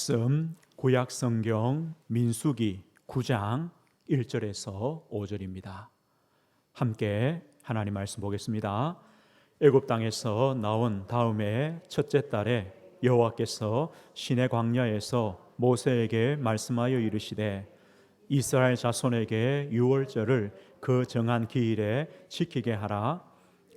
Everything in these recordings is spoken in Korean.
말씀 구약 성경 민수기 9장 1절에서 5절입니다. 함께 하나님 말씀 보겠습니다. 애굽 땅에서 나온 다음에 첫째 달에 여호와께서 시내 광야에서 모세에게 말씀하여 이르시되 이스라엘 자손에게 유월절을 그 정한 기일에 지키게 하라.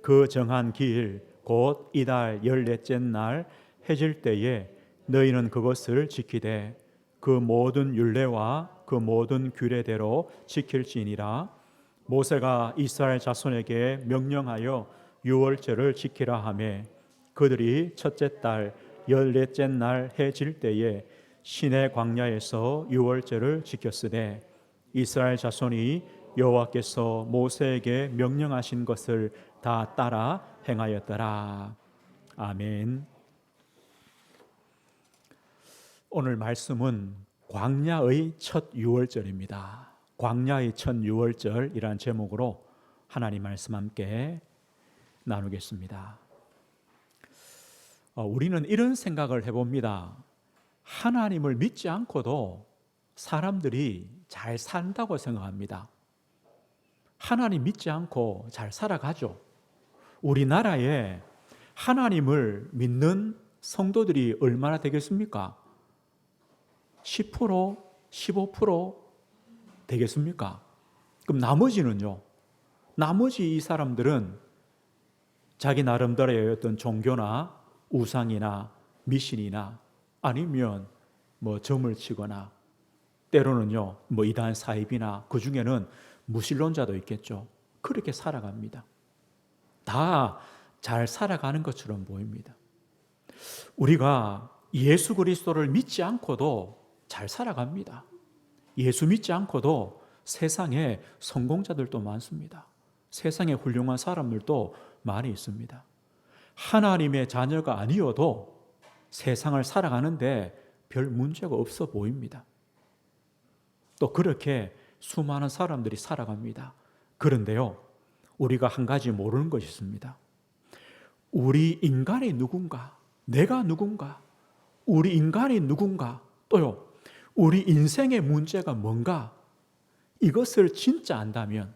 그 정한 기일 곧 이달 14째 날 해질 때에 너희는 그것을 지키되 그 모든 율례와 그 모든 규례대로 지킬지니라. 모세가 이스라엘 자손에게 명령하여 유월절을 지키라 하며 그들이 첫째 달 14째 날 해질 때에 시내 광야에서 유월절을 지켰으되 이스라엘 자손이 여호와께서 모세에게 명령하신 것을 다 따라 행하였더라. 아멘. 오늘 말씀은 광야의 첫 유월절입니다. 광야의 첫 유월절이라는 제목으로 하나님 말씀 함께 나누겠습니다. 우리는 이런 생각을 해봅니다. 하나님을 믿지 않고도 사람들이 잘 산다고 생각합니다. 하나님 믿지 않고 잘 살아가죠. 우리나라에 하나님을 믿는 성도들이 얼마나 되겠습니까? 10%, 15% 되겠습니까? 그럼 나머지는요? 나머지 이 사람들은 자기 나름대로의 어떤 종교나 우상이나 미신이나 아니면 점을 치거나 때로는요 이단 사입이나 그 중에는 무신론자도 있겠죠. 그렇게 살아갑니다. 다 잘 살아가는 것처럼 보입니다. 우리가 예수 그리스도를 믿지 않고도 잘 살아갑니다. 예수 믿지 않고도 세상에 성공자들도 많습니다. 세상에 훌륭한 사람들도 많이 있습니다. 하나님의 자녀가 아니어도 세상을 살아가는데 별 문제가 없어 보입니다. 또 그렇게 수많은 사람들이 살아갑니다. 그런데요, 우리가 한 가지 모르는 것이 있습니다. 우리 인간이 누군가, 내가 누군가, 우리 인간이 누군가, 또요 우리 인생의 문제가 뭔가, 이것을 진짜 안다면,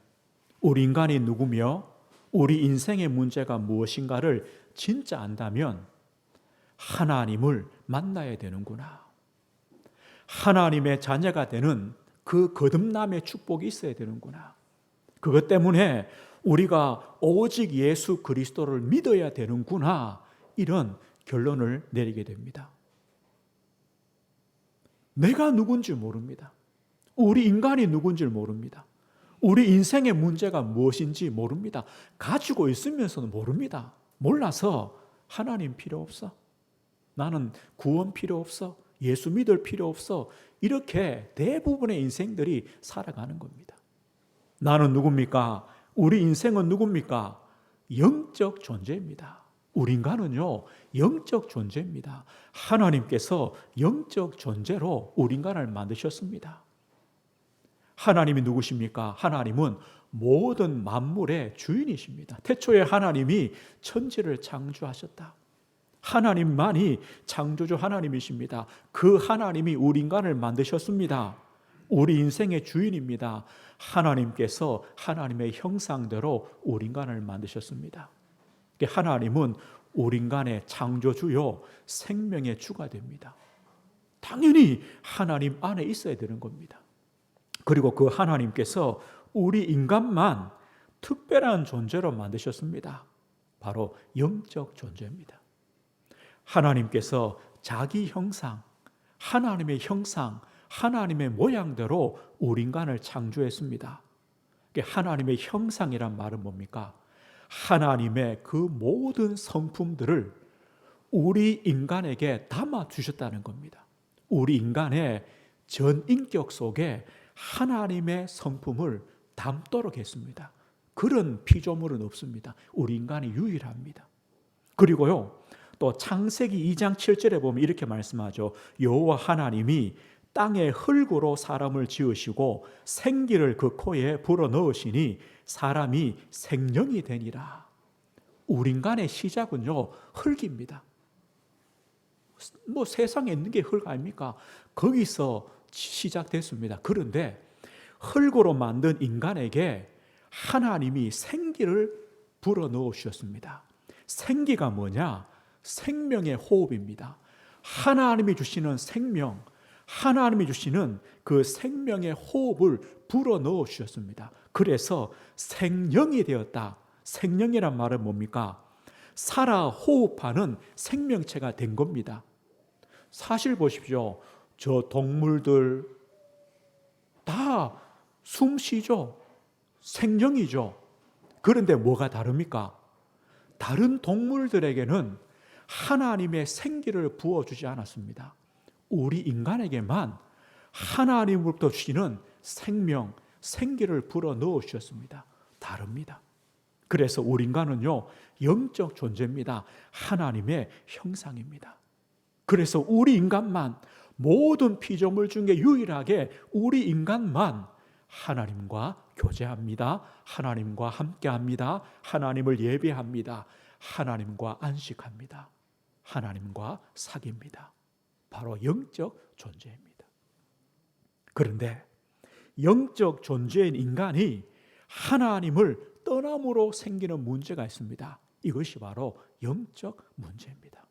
우리 인간이 누구며 우리 인생의 문제가 무엇인가를 진짜 안다면 하나님을 만나야 되는구나. 하나님의 자녀가 되는 그 거듭남의 축복이 있어야 되는구나. 그것 때문에 우리가 오직 예수 그리스도를 믿어야 되는구나. 이런 결론을 내리게 됩니다. 내가 누군지 모릅니다. 우리 인간이 누군지 모릅니다. 우리 인생의 문제가 무엇인지 모릅니다. 가지고 있으면서는 모릅니다. 몰라서 하나님 필요 없어. 나는 구원 필요 없어. 예수 믿을 필요 없어. 이렇게 대부분의 인생들이 살아가는 겁니다. 나는 누굽니까? 우리 인생은 누굽니까? 영적 존재입니다. 우리 인간은요, 영적 존재입니다. 하나님께서 영적 존재로 우리 인간을 만드셨습니다. 하나님이 누구십니까? 하나님은 모든 만물의 주인이십니다. 태초에 하나님이 천지를 창조하셨다. 하나님만이 창조주 하나님이십니다. 그 하나님이 우리 인간을 만드셨습니다. 우리 인생의 주인입니다. 하나님께서 하나님의 형상대로 우리 인간을 만드셨습니다. 하나님은 우리 인간의 창조주요 생명의 주가 됩니다. 당연히 하나님 안에 있어야 되는 겁니다. 그리고 그 하나님께서 우리 인간만 특별한 존재로 만드셨습니다. 바로 영적 존재입니다. 하나님께서 자기 형상, 하나님의 형상, 하나님의 모양대로 우리 인간을 창조했습니다. 하나님의 형상이란 말은 뭡니까? 하나님의 그 모든 성품들을 우리 인간에게 담아 주셨다는 겁니다. 우리 인간의 전 인격 속에 하나님의 성품을 담도록 했습니다. 그런 피조물은 없습니다. 우리 인간이 유일합니다. 그리고요, 또 창세기 2장 7절에 보면 이렇게 말씀하죠. 여호와 하나님이 땅의 흙으로 사람을 지으시고 생기를 그 코에 불어넣으시니 사람이 생명이 되니라. 우리 인간의 시작은요, 흙입니다. 뭐 세상에 있는 게 흙 아닙니까? 거기서 시작됐습니다. 그런데 흙으로 만든 인간에게 하나님이 생기를 불어넣어 주셨습니다. 생기가 뭐냐? 생명의 호흡입니다. 하나님이 주시는 생명, 하나님이 주시는 그 생명의 호흡을 불어넣어 주셨습니다. 그래서 생령이 되었다. 생령이란 말은 뭡니까? 살아 호흡하는 생명체가 된 겁니다. 사실 보십시오. 저 동물들 다 숨 쉬죠. 생령이죠. 그런데 뭐가 다릅니까? 다른 동물들에게는 하나님의 생기를 부어주지 않았습니다. 우리 인간에게만 하나님으로부터 주시는 생명, 생기를 불어넣어 주셨습니다. 다릅니다. 그래서 우리 인간은요, 영적 존재입니다. 하나님의 형상입니다. 그래서 우리 인간만, 모든 피조물 중에 유일하게 우리 인간만 하나님과 교제합니다. 하나님과 함께합니다. 하나님을 예배합니다. 하나님과 안식합니다. 하나님과 사귑니다. 바로 영적 존재입니다. 그런데 영적 존재인 인간이 하나님을 떠남으로 생기는 문제가 있습니다. 이것이 바로 영적 문제입니다.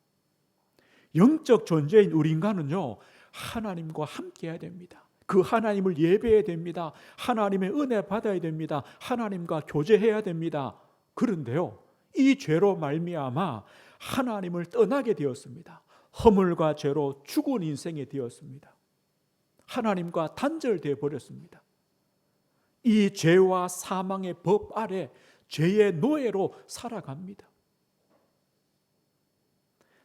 영적 존재인 우리 인간은요, 하나님과 함께해야 됩니다. 그 하나님을 예배해야 됩니다. 하나님의 은혜 받아야 됩니다. 하나님과 교제해야 됩니다. 그런데요, 이 죄로 말미암아 하나님을 떠나게 되었습니다. 허물과 죄로 죽은 인생이 되었습니다. 하나님과 단절되어 버렸습니다. 이 죄와 사망의 법 아래 죄의 노예로 살아갑니다.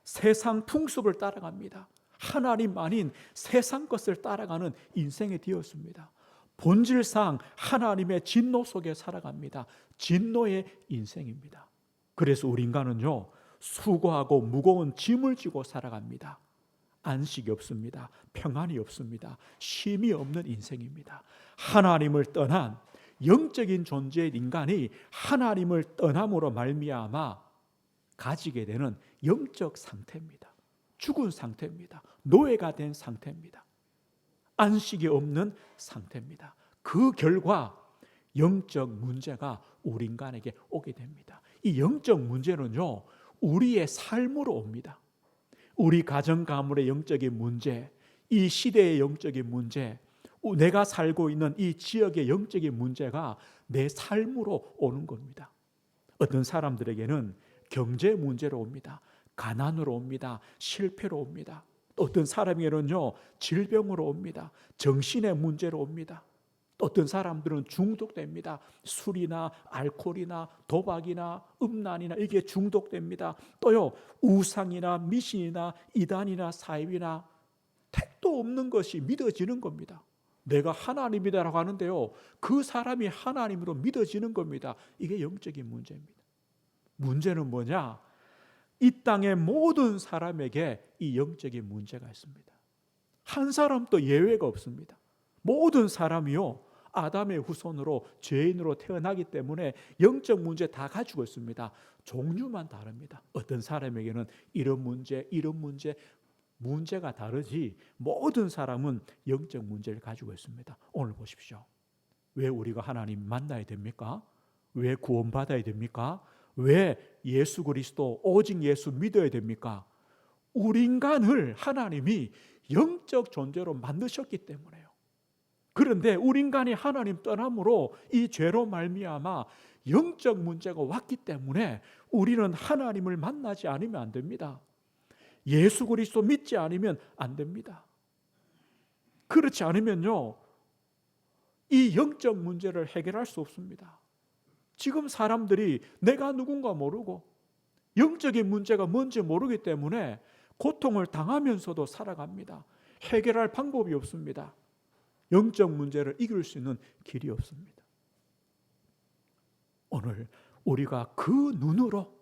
세상 풍습을 따라갑니다. 하나님 아닌 세상 것을 따라가는 인생이 되었습니다. 본질상 하나님의 진노 속에 살아갑니다. 진노의 인생입니다. 그래서 우리 인간은요, 수고하고 무거운 짐을 지고 살아갑니다. 안식이 없습니다. 평안이 없습니다. 쉼이 없는 인생입니다. 하나님을 떠난 영적인 존재의 인간이 하나님을 떠남으로 말미암아 가지게 되는 영적 상태입니다. 죽은 상태입니다. 노예가 된 상태입니다. 안식이 없는 상태입니다. 그 결과 영적 문제가 우리 인간에게 오게 됩니다. 이 영적 문제는요, 우리의 삶으로 옵니다. 우리 가정 가문의 영적인 문제, 이 시대의 영적인 문제, 내가 살고 있는 이 지역의 영적인 문제가 내 삶으로 오는 겁니다. 어떤 사람들에게는 경제 문제로 옵니다. 가난으로 옵니다. 실패로 옵니다. 어떤 사람에게는요, 질병으로 옵니다. 정신의 문제로 옵니다. 어떤 사람들은 중독됩니다. 술이나 알코올이나 도박이나 음란이나 이게 중독됩니다. 또요, 우상이나 미신이나 이단이나 사입이나 택도 없는 것이 믿어지는 겁니다. 내가 하나님이다라고 하는데요, 그 사람이 하나님으로 믿어지는 겁니다. 이게 영적인 문제입니다. 문제는 뭐냐? 이 땅의 모든 사람에게 이 영적인 문제가 있습니다. 한 사람도 예외가 없습니다. 모든 사람이요, 아담의 후손으로 죄인으로 태어나기 때문에 영적 문제 다 가지고 있습니다. 종류만 다릅니다. 어떤 사람에게는 이런 문제, 이런 문제, 문제가 다르지 모든 사람은 영적 문제를 가지고 있습니다. 오늘 보십시오. 왜 우리가 하나님 만나야 됩니까? 왜 구원받아야 됩니까? 왜 예수 그리스도 오직 예수 믿어야 됩니까? 우리 인간을 하나님이 영적 존재로 만드셨기 때문에요. 그런데 우리 인간이 하나님 떠남으로 이 죄로 말미암아 영적 문제가 왔기 때문에 우리는 하나님을 만나지 않으면 안 됩니다. 예수 그리스도 믿지 않으면 안 됩니다. 그렇지 않으면요, 이 영적 문제를 해결할 수 없습니다. 지금 사람들이 내가 누군가 모르고 영적인 문제가 뭔지 모르기 때문에 고통을 당하면서도 살아갑니다. 해결할 방법이 없습니다. 영적 문제를 이길 수 있는 길이 없습니다. 오늘 우리가 그 눈으로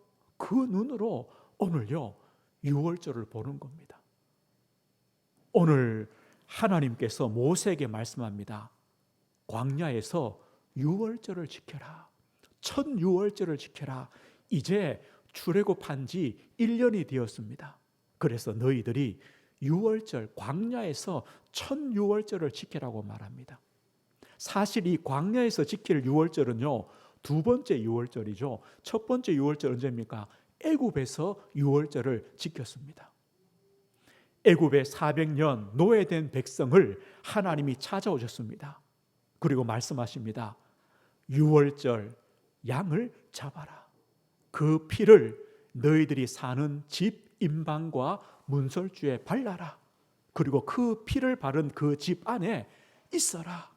오늘요, 유월절을 보는 겁니다. 오늘 하나님께서 모세에게 말씀합니다. 광야에서 유월절을 지켜라. 첫 유월절을 지켜라. 이제 출애굽한 지 1년이 되었습니다. 그래서 너희들이 유월절, 광야에서 첫 유월절을 지키라고 말합니다. 사실 이 광야에서 지킬 유월절은요, 두 번째 유월절이죠. 첫 번째 유월절 언제입니까? 애굽에서 유월절을 지켰습니다. 애굽의 400년 노예된 백성을 하나님이 찾아오셨습니다. 그리고 말씀하십니다. 유월절 양을 잡아라. 그 피를 너희들이 사는 집 임방과 문설주에 발라라. 그리고 그 피를 바른 그 집 안에 있어라.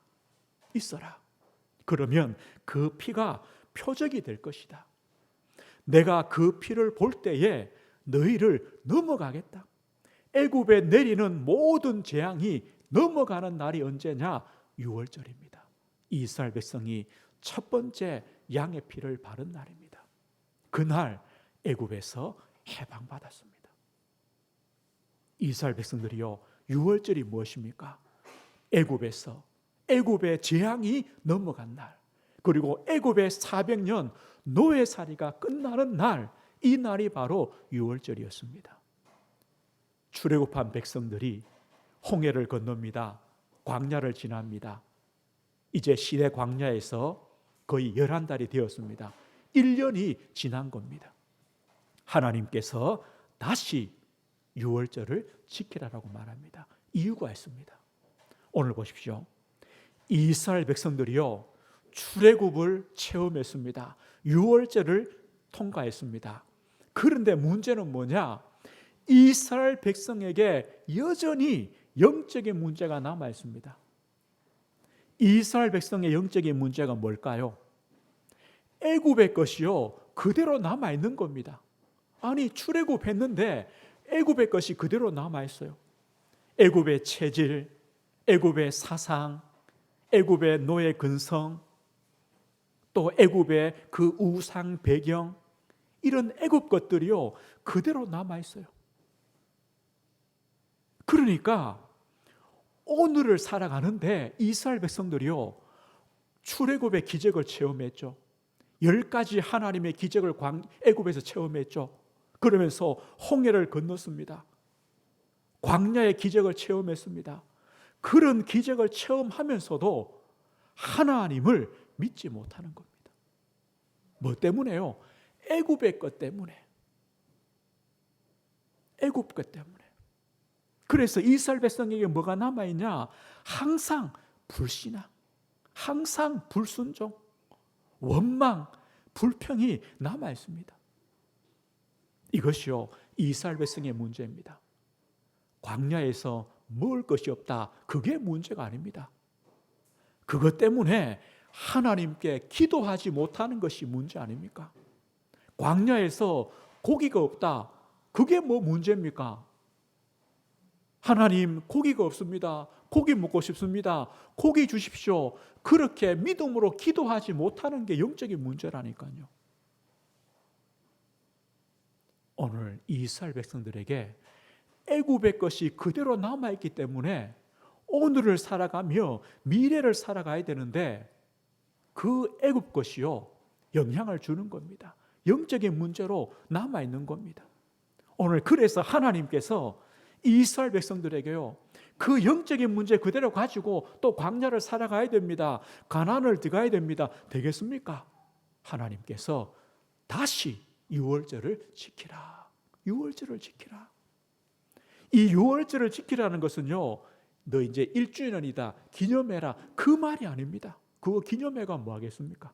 그러면 그 피가 표적이 될 것이다. 내가 그 피를 볼 때에 너희를 넘어가겠다. 애굽에 내리는 모든 재앙이 넘어가는 날이 언제냐? 유월절입니다. 이스라엘 백성이 첫 번째 양의 피를 바른 날입니다. 그날 애굽에서 해방받았습니다. 이스라엘 백성들이요, 유월절이 무엇입니까? 애굽의 재앙이 넘어간 날, 그리고 애굽의 400년 노예살이가 끝나는 날, 이 날이 바로 유월절이었습니다. 출애굽한 백성들이 홍해를 건넙니다. 광야를 지납니다. 이제 시내 광야에서 거의 11달이 되었습니다. 1년이 지난 겁니다. 하나님께서 다시 유월절을 지키라고 말합니다. 이유가 있습니다. 오늘 보십시오. 이스라엘 백성들이요, 출애굽을 체험했습니다. 유월절을 통과했습니다. 그런데 문제는 뭐냐? 이스라엘 백성에게 여전히 영적인 문제가 남아 있습니다. 이스라엘 백성의 영적인 문제가 뭘까요? 애굽의 것이요, 그대로 남아 있는 겁니다. 아니, 출애굽했는데 애굽의 것이 그대로 남아 있어요. 애굽의 체질, 애굽의 사상, 애굽의 노예 근성, 또 애굽의 그 우상 배경, 이런 애굽 것들이요, 그대로 남아 있어요. 그러니까 오늘을 살아가는데 이스라엘 백성들이요, 출애굽의 기적을 체험했죠. 10가지 하나님의 기적을 애굽에서 체험했죠. 그러면서 홍해를 건넜습니다. 광야의 기적을 체험했습니다. 그런 기적을 체험하면서도 하나님을 믿지 못하는 겁니다. 뭐 때문에요? 애굽의 것 때문에. 애굽 것 때문에. 그래서 이스라엘 백성에게 뭐가 남아있냐? 항상 불신앙, 항상 불순종, 원망, 불평이 남아있습니다. 이것이요, 이스라엘 백성의 문제입니다. 광야에서 먹을 것이 없다, 그게 문제가 아닙니다. 그것 때문에 하나님께 기도하지 못하는 것이 문제 아닙니까? 광야에서 고기가 없다, 그게 뭐 문제입니까? 하나님, 고기가 없습니다. 고기 먹고 싶습니다. 고기 주십시오. 그렇게 믿음으로 기도하지 못하는 게 영적인 문제라니까요. 오늘 이스라엘 백성들에게 애굽의 것이 그대로 남아있기 때문에 오늘을 살아가며 미래를 살아가야 되는데 그 애굽 것이요, 영향을 주는 겁니다. 영적인 문제로 남아있는 겁니다. 오늘 그래서 하나님께서 이스라엘 백성들에게요, 그 영적인 문제 그대로 가지고 또 광야를 살아가야 됩니다. 가나안을 들어가야 됩니다. 되겠습니까? 하나님께서 다시 유월절을 지키라. 유월절을 지키라. 이 유월절을 지키라는 것은요, 너 이제 1주년이다, 기념해라, 그 말이 아닙니다. 그거 기념해가 뭐 하겠습니까?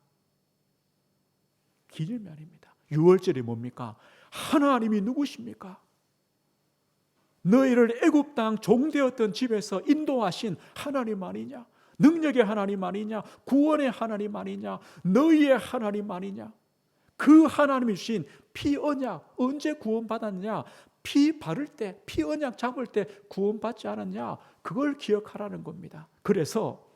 기념이 아닙니다. 유월절이 뭡니까? 하나님이 누구십니까? 너희를 애굽 땅 종되었던 집에서 인도하신 하나님 아니냐? 능력의 하나님 아니냐? 구원의 하나님 아니냐? 너희의 하나님 아니냐? 그 하나님이 주신 피 언약 언제 구원받았느냐? 피 바를 때, 피 언약 잡을 때 구원받지 않았냐? 그걸 기억하라는 겁니다. 그래서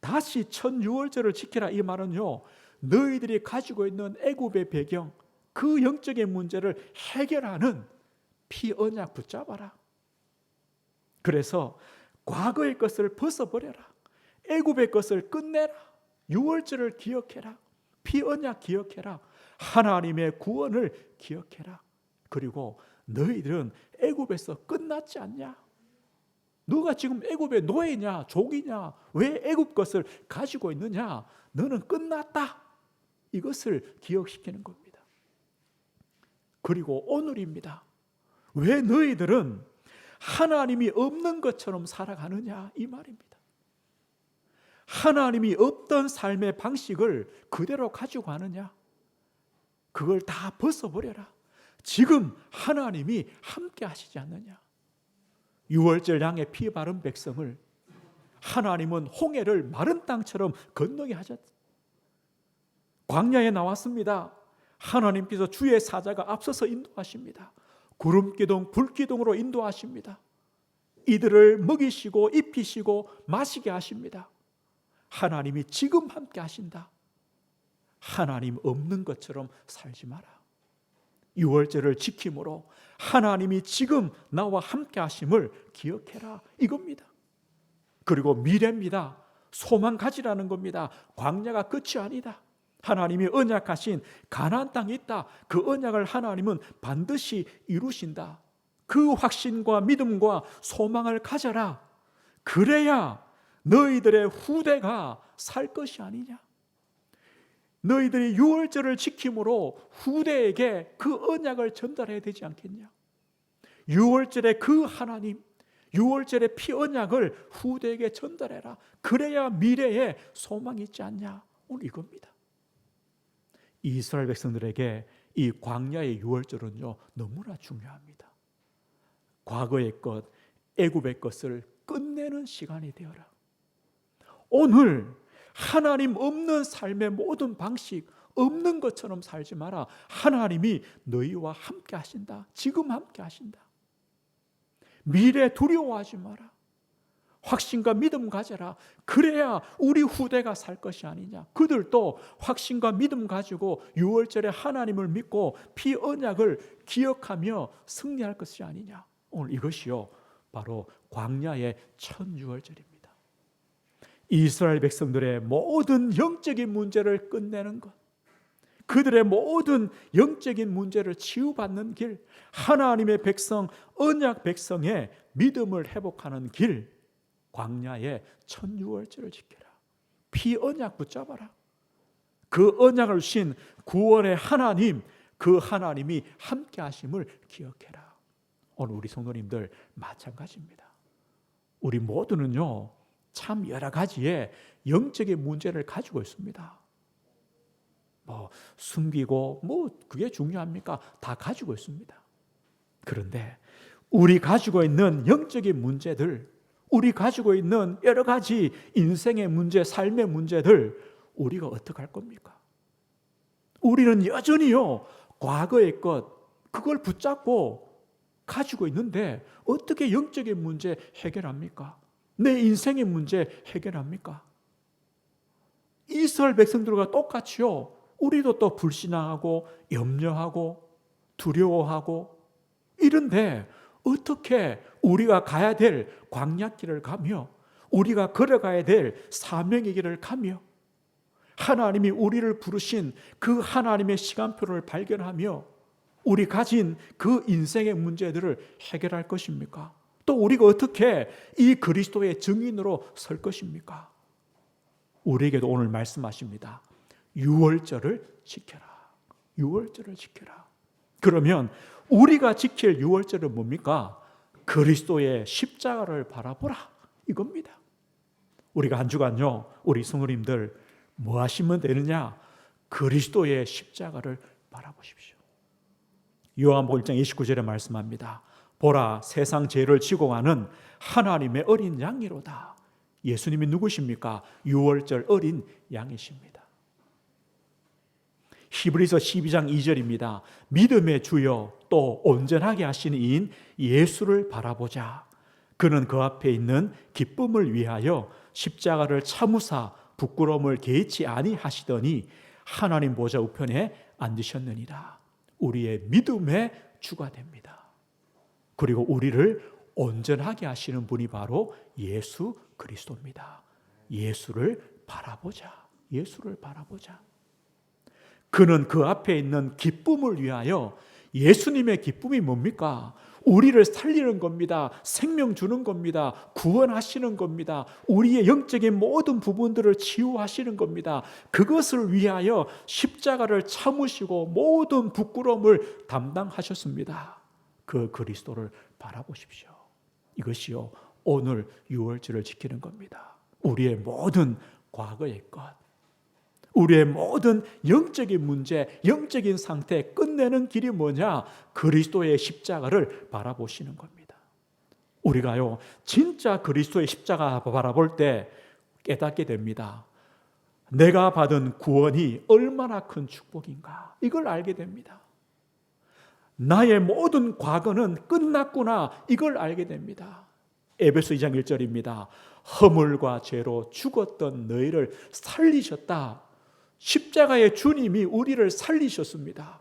다시 첫 유월절을 지키라, 이 말은요, 너희들이 가지고 있는 애굽의 배경, 그 영적인 문제를 해결하는 피 언약 붙잡아라. 그래서 과거의 것을 벗어버려라. 애굽의 것을 끝내라. 유월절을 기억해라. 피 언약 기억해라. 하나님의 구원을 기억해라. 그리고 너희들은 애굽에서 끝났지 않냐? 너가 지금 애굽의 노예냐, 족이냐? 왜 애굽 것을 가지고 있느냐? 너는 끝났다. 이것을 기억시키는 겁니다. 그리고 오늘입니다. 왜 너희들은 하나님이 없는 것처럼 살아가느냐? 이 말입니다. 하나님이 없던 삶의 방식을 그대로 가지고 가느냐? 그걸 다 벗어버려라. 지금 하나님이 함께 하시지 않느냐? 유월절 양의 피 바른 백성을 하나님은 홍해를 마른 땅처럼 건너게 하셨다. 광야에 나왔습니다. 하나님께서 주의 사자가 앞서서 인도하십니다. 구름기둥, 불기둥으로 인도하십니다. 이들을 먹이시고 입히시고 마시게 하십니다. 하나님이 지금 함께 하신다. 하나님 없는 것처럼 살지 마라. 유월절을 지킴으로 하나님이 지금 나와 함께 하심을 기억해라. 이겁니다. 그리고 미래입니다. 소망 가지라는 겁니다. 광야가 끝이 아니다. 하나님이 언약하신 가나안 땅이 있다. 그 언약을 하나님은 반드시 이루신다. 그 확신과 믿음과 소망을 가져라. 그래야 너희들의 후대가 살 것이 아니냐. 너희들이 유월절을 지킴으로 후대에게 그 언약을 전달해야 되지 않겠냐. 유월절의 그 하나님, 유월절의 피 언약을 후대에게 전달해라. 그래야 미래에 소망이 있지 않냐. 오늘 이겁니다. 이스라엘 백성들에게 이 광야의 유월절은요, 너무나 중요합니다. 과거의 것, 애굽의 것을 끝내는 시간이 되어라. 오늘 하나님 없는 삶의 모든 방식, 없는 것처럼 살지 마라. 하나님이 너희와 함께 하신다. 지금 함께 하신다. 미래 두려워하지 마라. 확신과 믿음 가져라. 그래야 우리 후대가 살 것이 아니냐. 그들도 확신과 믿음 가지고 유월절에 하나님을 믿고 피 언약을 기억하며 승리할 것이 아니냐. 오늘 이것이요, 바로 광야의 첫 유월절입니다. 이스라엘 백성들의 모든 영적인 문제를 끝내는 것, 그들의 모든 영적인 문제를 치유받는 길, 하나님의 백성, 언약 백성의 믿음을 회복하는 길, 광야의 첫 유월절을 지켜라. 피 언약 붙잡아라. 그 언약을 주신 구원의 하나님, 그 하나님이 함께 하심을 기억해라. 오늘 우리 성도님들 마찬가지입니다. 우리 모두는요, 참 여러 가지의 영적인 문제를 가지고 있습니다. 숨기고 그게 중요합니까? 다 가지고 있습니다. 그런데 우리 가지고 있는 영적인 문제들, 우리 가지고 있는 여러 가지 인생의 문제, 삶의 문제들, 우리가 어떻게 할 겁니까? 우리는 여전히요, 과거의 것, 그걸 붙잡고 가지고 있는데 어떻게 영적인 문제 해결합니까? 내 인생의 문제 해결합니까? 이스라엘 백성들과 똑같이요, 우리도 또 불신앙하고 염려하고 두려워하고 이런데 어떻게 우리가 가야 될 광야길을 가며 우리가 걸어가야 될 사명의 길을 가며 하나님이 우리를 부르신 그 하나님의 시간표를 발견하며 우리 가진 그 인생의 문제들을 해결할 것입니까? 또 우리가 어떻게 이 그리스도의 증인으로 설 것입니까? 우리에게도 오늘 말씀하십니다. 유월절을 지켜라. 유월절을 지켜라. 그러면 우리가 지킬 유월절은 뭡니까? 그리스도의 십자가를 바라보라. 이겁니다. 우리가 한 주간요, 우리 성도님들 뭐 하시면 되느냐? 그리스도의 십자가를 바라보십시오. 요한복음 1장 29절에 말씀합니다. 보라, 세상 죄를 지고 가는 하나님의 어린 양이로다. 예수님이 누구십니까? 유월절 어린 양이십니다. 히브리서 12장 2절입니다. 믿음의 주여 또 온전하게 하시는 이인 예수를 바라보자. 그는 그 앞에 있는 기쁨을 위하여 십자가를 참으사 부끄러움을 개의치 아니하시더니 하나님 보좌 우편에 앉으셨느니라. 우리의 믿음의 주가 됩니다. 그리고 우리를 온전하게 하시는 분이 바로 예수 그리스도입니다. 예수를 바라보자. 예수를 바라보자. 그는 그 앞에 있는 기쁨을 위하여 예수님의 기쁨이 뭡니까? 우리를 살리는 겁니다. 생명 주는 겁니다. 구원하시는 겁니다. 우리의 영적인 모든 부분들을 치유하시는 겁니다. 그것을 위하여 십자가를 참으시고 모든 부끄러움을 담당하셨습니다. 그 그리스도를 바라보십시오. 이것이요, 오늘 유월절을 지키는 겁니다. 우리의 모든 과거의 것, 우리의 모든 영적인 문제, 영적인 상태 끝내는 길이 뭐냐? 그리스도의 십자가를 바라보시는 겁니다. 우리가요, 진짜 그리스도의 십자가 바라볼 때 깨닫게 됩니다. 내가 받은 구원이 얼마나 큰 축복인가, 이걸 알게 됩니다. 나의 모든 과거는 끝났구나, 이걸 알게 됩니다. 에베소 2장 1절입니다. 허물과 죄로 죽었던 너희를 살리셨다. 십자가의 주님이 우리를 살리셨습니다.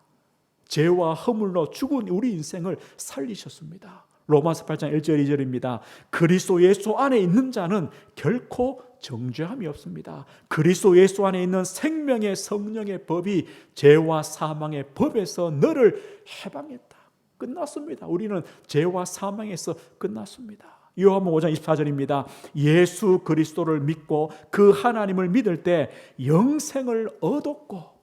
죄와 허물로 죽은 우리 인생을 살리셨습니다. 로마서 8장 1절 2절입니다. 그리스도 예수 안에 있는 자는 결코 정죄함이 없습니다. 그리스도 예수 안에 있는 생명의 성령의 법이 죄와 사망의 법에서 너를 해방했다. 끝났습니다. 우리는 죄와 사망에서 끝났습니다. 요한복음 5장 24절입니다. 예수 그리스도를 믿고 그 하나님을 믿을 때 영생을 얻었고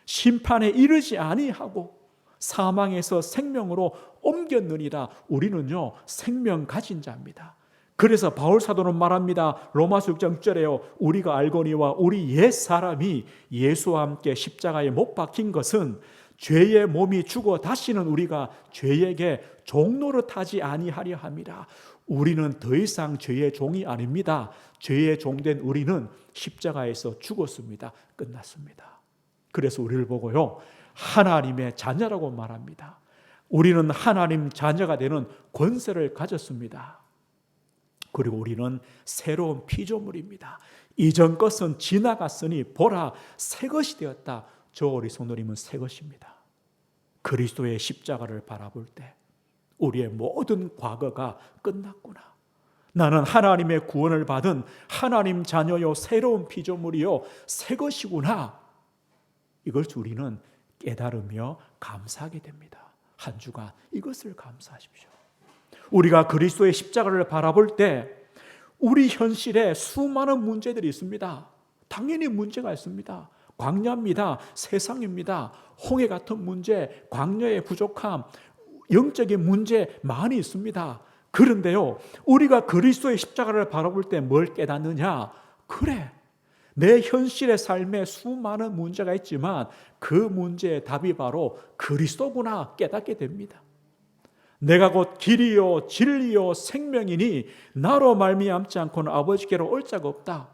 심판에 이르지 아니하고 사망에서 생명으로 옮겼느니라. 우리는요, 생명 가진 자입니다. 그래서 바울 사도는 말합니다. 로마서 6장 6절에요. 우리가 알거니와 우리 옛 사람이 예수와 함께 십자가에 못 박힌 것은 죄의 몸이 죽어 다시는 우리가 죄에게 종노릇하지 아니하려 함이라. 우리는 더 이상 죄의 종이 아닙니다. 죄의 종된 우리는 십자가에서 죽었습니다. 끝났습니다. 그래서 우리를 보고요, 하나님의 자녀라고 말합니다. 우리는 하나님 자녀가 되는 권세를 가졌습니다. 그리고 우리는 새로운 피조물입니다. 이전 것은 지나갔으니 보라, 새 것이 되었다. 저 오리손놀이면 새 것입니다. 그리스도의 십자가를 바라볼 때 우리의 모든 과거가 끝났구나. 나는 하나님의 구원을 받은 하나님 자녀요, 새로운 피조물이요, 새 것이구나. 이걸 우리는 깨달으며 감사하게 됩니다. 한 주간 이것을 감사하십시오. 우리가 그리스도의 십자가를 바라볼 때 우리 현실에 수많은 문제들이 있습니다. 당연히 문제가 있습니다. 광야입니다. 세상입니다. 홍해 같은 문제, 광야의 부족함, 영적인 문제 많이 있습니다. 그런데요, 우리가 그리스도의 십자가를 바라볼 때 뭘 깨닫느냐? 그래, 내 현실의 삶에 수많은 문제가 있지만 그 문제의 답이 바로 그리스도구나 깨닫게 됩니다. 내가 곧 길이요 진리요 생명이니 나로 말미암지 않고는 아버지께로 올 자가 없다.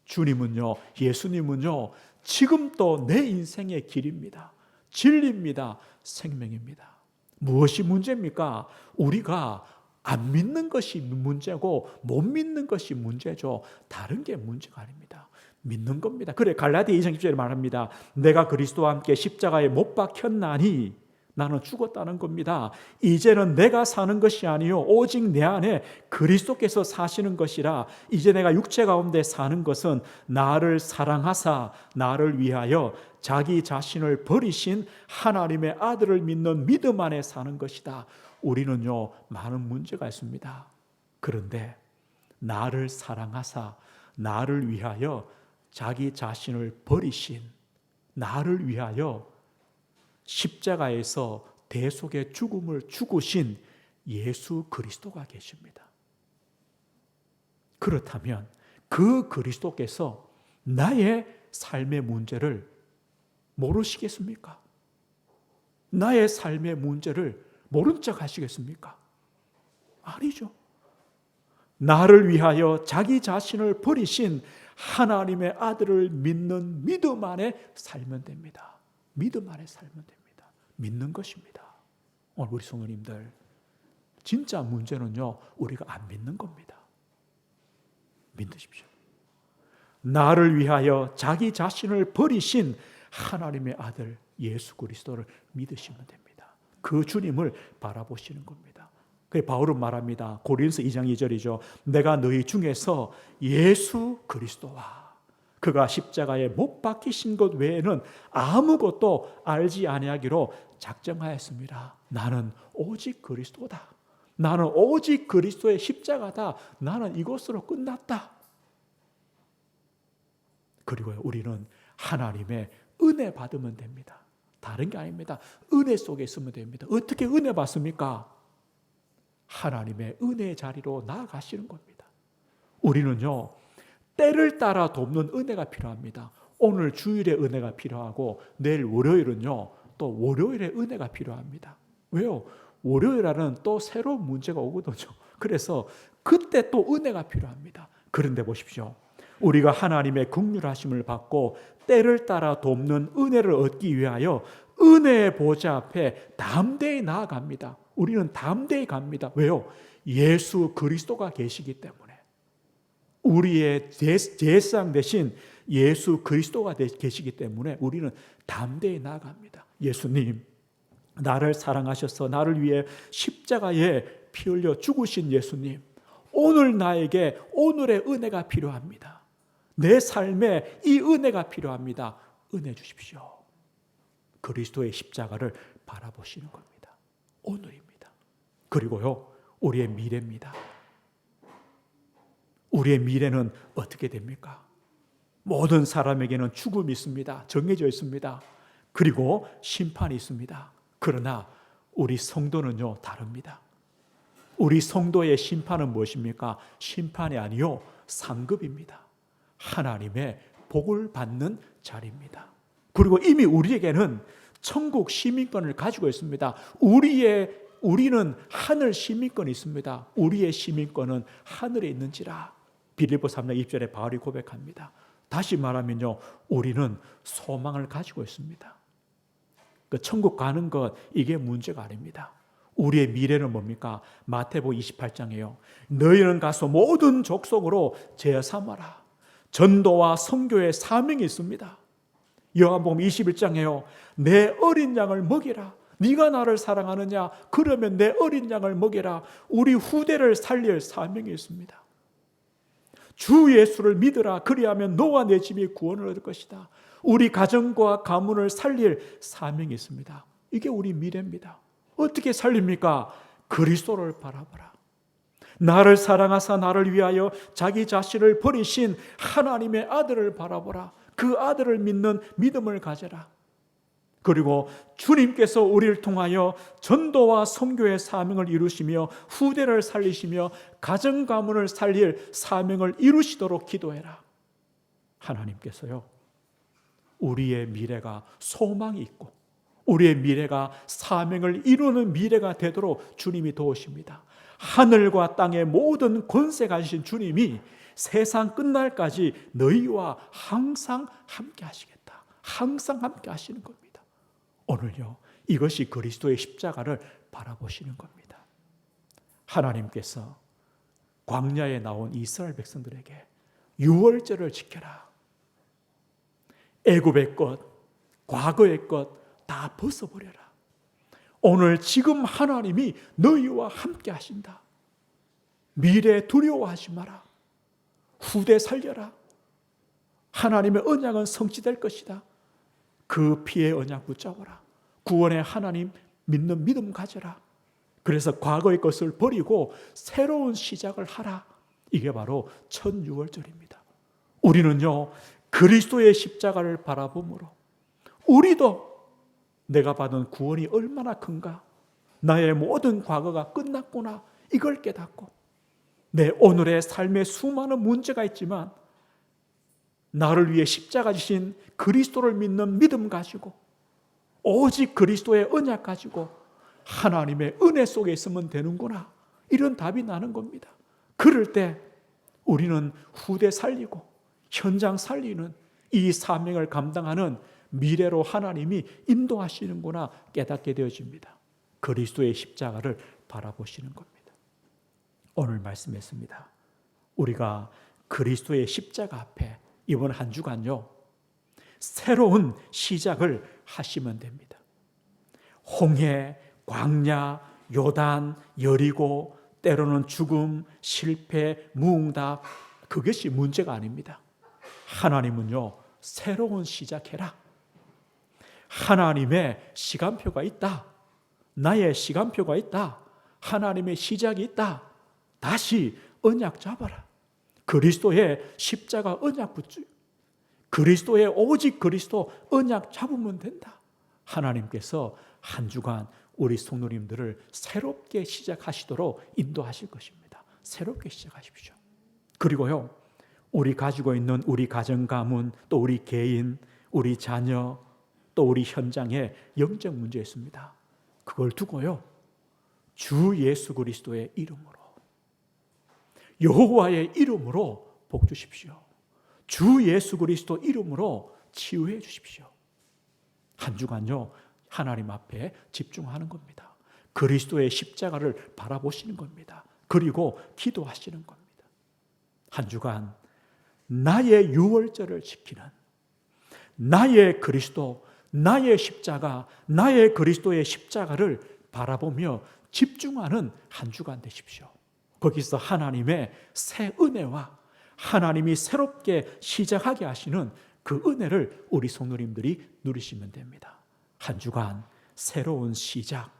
주님은요, 예수님은요, 지금도 내 인생의 길입니다. 진리입니다. 생명입니다. 무엇이 문제입니까? 우리가 안 믿는 것이 문제고 못 믿는 것이 문제죠. 다른 게 문제가 아닙니다. 믿는 겁니다. 그래, 갈라디아 2장 10절에 말합니다. 내가 그리스도와 함께 십자가에 못 박혔나니 나는 죽었다는 겁니다. 이제는 내가 사는 것이 아니요 오직 내 안에 그리스도께서 사시는 것이라. 이제 내가 육체 가운데 사는 것은 나를 사랑하사 나를 위하여 자기 자신을 버리신 하나님의 아들을 믿는 믿음 안에 사는 것이다. 우리는요, 많은 문제가 있습니다. 그런데 나를 사랑하사 나를 위하여 자기 자신을 버리신, 나를 위하여 십자가에서 대속의 죽음을 죽으신 예수 그리스도가 계십니다. 그렇다면 그 그리스도께서 나의 삶의 문제를 모르시겠습니까? 나의 삶의 문제를 모른 척 하시겠습니까? 아니죠. 나를 위하여 자기 자신을 버리신 하나님의 아들을 믿는 믿음 안에 살면 됩니다. 믿음 안에 살면 됩니다. 믿는 것입니다. 오늘 우리 성도님들, 진짜 문제는요, 우리가 안 믿는 겁니다. 믿으십시오. 나를 위하여 자기 자신을 버리신 하나님의 아들 예수 그리스도를 믿으시면 됩니다. 그 주님을 바라보시는 겁니다. 그래서 바울은 말합니다. 고린도서 2장 2절이죠. 내가 너희 중에서 예수 그리스도와 그가 십자가에 못 박히신 것 외에는 아무것도 알지 아니하기로 작정하였습니다. 나는 오직 그리스도다. 나는 오직 그리스도의 십자가다. 나는 이것으로 끝났다. 그리고 우리는 하나님의 은혜 받으면 됩니다. 다른 게 아닙니다. 은혜 속에 있으면 됩니다. 어떻게 은혜 받습니까? 하나님의 은혜의 자리로 나아가시는 겁니다. 우리는요, 때를 따라 돕는 은혜가 필요합니다. 오늘 주일에 은혜가 필요하고 내일 월요일은요, 또 월요일에 은혜가 필요합니다. 왜요? 월요일에는 또 새로운 문제가 오거든요. 그래서 그때 또 은혜가 필요합니다. 그런데 보십시오. 우리가 하나님의 긍휼하심을 받고 때를 따라 돕는 은혜를 얻기 위하여 은혜의 보좌 앞에 담대히 나아갑니다. 우리는 담대히 갑니다. 왜요? 예수 그리스도가 계시기 때문에. 우리의 제사장 대신 예수 그리스도가 계시기 때문에 우리는 담대히 나아갑니다. 예수님, 나를 사랑하셔서 나를 위해 십자가에 피 흘려 죽으신 예수님, 오늘 나에게 오늘의 은혜가 필요합니다. 내 삶에 이 은혜가 필요합니다. 은혜 주십시오. 그리스도의 십자가를 바라보시는 겁니다. 오늘입니다. 그리고요, 우리의 미래입니다. 우리의 미래는 어떻게 됩니까? 모든 사람에게는 죽음이 있습니다. 정해져 있습니다. 그리고 심판이 있습니다. 그러나 우리 성도는요, 다릅니다. 우리 성도의 심판은 무엇입니까? 심판이 아니요, 상급입니다. 하나님의 복을 받는 자리입니다. 그리고 이미 우리에게는 천국 시민권을 가지고 있습니다. 우리는 하늘 시민권이 있습니다. 우리의 시민권은 하늘에 있는지라. 빌립보 3장 2절에 바울이 고백합니다. 다시 말하면요, 우리는 소망을 가지고 있습니다. 그 천국 가는 것, 이게 문제가 아닙니다. 우리의 미래는 뭡니까? 마태복음 28장에요. 너희는 가서 모든 족속으로 제어 삼아라. 전도와 선교의 사명이 있습니다. 요한복음 21장에요. 내 어린 양을 먹이라. 네가 나를 사랑하느냐? 그러면 내 어린 양을 먹이라. 우리 후대를 살릴 사명이 있습니다. 주 예수를 믿으라. 그리하면 너와 내 집이 구원을 얻을 것이다. 우리 가정과 가문을 살릴 사명이 있습니다. 이게 우리 미래입니다. 어떻게 살립니까? 그리스도를 바라보라. 나를 사랑하사 나를 위하여 자기 자신을 버리신 하나님의 아들을 바라보라. 그 아들을 믿는 믿음을 가져라. 그리고 주님께서 우리를 통하여 전도와 선교의 사명을 이루시며 후대를 살리시며 가정 가문을 살릴 사명을 이루시도록 기도해라. 하나님께서요, 우리의 미래가 소망이 있고 우리의 미래가 사명을 이루는 미래가 되도록 주님이 도우십니다. 하늘과 땅의 모든 권세 가지신 주님이 세상 끝날까지 너희와 항상 함께 하시겠다. 항상 함께 하시는 겁니다. 오늘요, 이것이 그리스도의 십자가를 바라보시는 겁니다. 하나님께서 광야에 나온 이스라엘 백성들에게 유월절을 지켜라. 애굽의 것, 과거의 것 다 벗어버려라. 오늘 지금 하나님이 너희와 함께 하신다. 미래 두려워하지 마라. 후대 살려라. 하나님의 언약은 성취될 것이다. 그 피의 언약 붙잡아라. 구원의 하나님 믿는 믿음 가져라. 그래서 과거의 것을 버리고 새로운 시작을 하라. 이게 바로 첫 유월절입니다. 우리는요, 그리스도의 십자가를 바라보므로 우리도 내가 받은 구원이 얼마나 큰가, 나의 모든 과거가 끝났구나, 이걸 깨닫고 내 오늘의 삶에 수많은 문제가 있지만 나를 위해 십자가 지신 그리스도를 믿는 믿음 가지고 오직 그리스도의 언약 가지고 하나님의 은혜 속에 있으면 되는구나, 이런 답이 나는 겁니다. 그럴 때 우리는 후대 살리고 현장 살리는 이 사명을 감당하는 미래로 하나님이 인도하시는구나 깨닫게 되어집니다. 그리스도의 십자가를 바라보시는 겁니다. 오늘 말씀했습니다. 우리가 그리스도의 십자가 앞에 이번 한 주간요, 새로운 시작을 하시면 됩니다. 홍해, 광야, 요단, 여리고, 때로는 죽음, 실패, 무응답, 그것이 문제가 아닙니다. 하나님은요, 새로운 시작해라. 하나님의 시간표가 있다. 나의 시간표가 있다. 하나님의 시작이 있다. 다시 언약 잡아라. 그리스도의 십자가 언약 붙지. 그리스도의 오직 그리스도 언약 잡으면 된다. 하나님께서 한 주간 우리 성도님들을 새롭게 시작하시도록 인도하실 것입니다. 새롭게 시작하십시오. 그리고요, 우리 가지고 있는 우리 가정 가문, 또 우리 개인, 우리 자녀, 또 우리 현장에 영적 문제 있습니다. 그걸 두고요, 주 예수 그리스도의 이름으로, 여호와의 이름으로 복 주십시오. 주 예수 그리스도 이름으로 치유해 주십시오. 한 주간요, 하나님 앞에 집중하는 겁니다. 그리스도의 십자가를 바라보시는 겁니다. 그리고 기도하시는 겁니다. 한 주간 나의 유월절을 지키는, 나의 그리스도, 나의 십자가, 나의 그리스도의 십자가를 바라보며 집중하는 한 주간 되십시오. 거기서 하나님의 새 은혜와 하나님이 새롭게 시작하게 하시는 그 은혜를 우리 성도님들이 누리시면 됩니다. 한 주간 새로운 시작,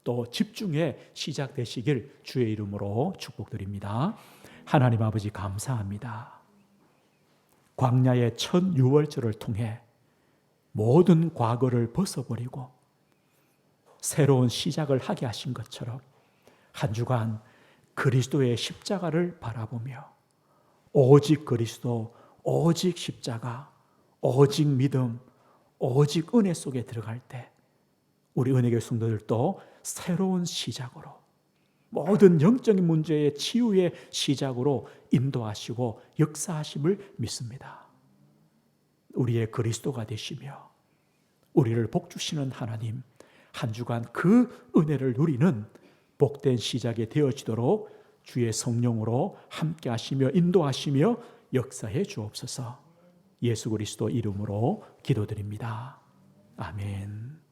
또 집중의 시작 되시길 주의 이름으로 축복드립니다. 하나님 아버지 감사합니다. 광야의 첫 유월절을 통해 모든 과거를 벗어버리고 새로운 시작을 하게 하신 것처럼 한 주간 그리스도의 십자가를 바라보며 오직 그리스도, 오직 십자가, 오직 믿음, 오직 은혜 속에 들어갈 때 우리 은혜교회 성도들도 새로운 시작으로, 모든 영적인 문제의 치유의 시작으로 인도하시고 역사하심을 믿습니다. 우리의 그리스도가 되시며 우리를 복주시는 하나님, 한 주간 그 은혜를 누리는 복된 시작이 되어지도록 주의 성령으로 함께 하시며 인도하시며 역사해 주옵소서. 예수 그리스도 이름으로 기도드립니다. 아멘.